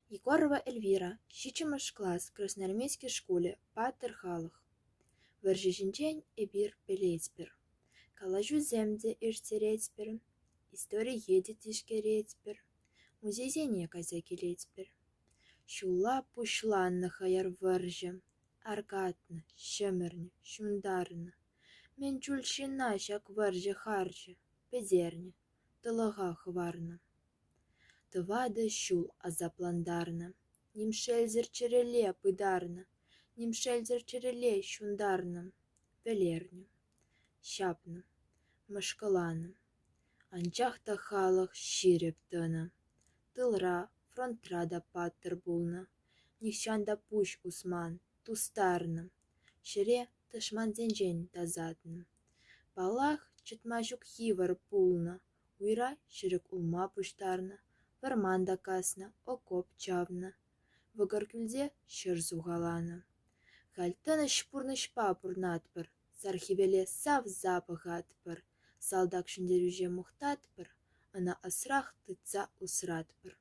Егорова Эльвира, 6 класс, красноармейской школе, паттер халық. Варжежінчен эбир белецпір. Калажу земде иртерецпір. История едет ишкерецпір. Музейзене каза келецпір. Шула пушланны хаяр варжы. Аргатны, шымырны, шундарны. Мен чульшина шак варжы харжы. Педерні, тылыға хварны. Тывады шул азапландарны. Нимшельзер череле пыдарны. Нимшельзер череле шундарны. Велерні. Шапны. Мышкыланы. Анчахта халық ширеп тыны. Тылра, фронтра да паттыр булны. Нихшанда пуш усман, тустарны. Шире тышман зенжен тазатны. Балах чытмашук хивар пулны. Уйра ширек улма пуштарны. Варманда касна, окоп чавны. Вăгăр шыр зуғаланы. Хальтыны шпурныш папурнатпыр. Сархивеле сав запах атпыр. Салдак шүндерюже мұқтатпыр. Ына асрах тыца усратпыр.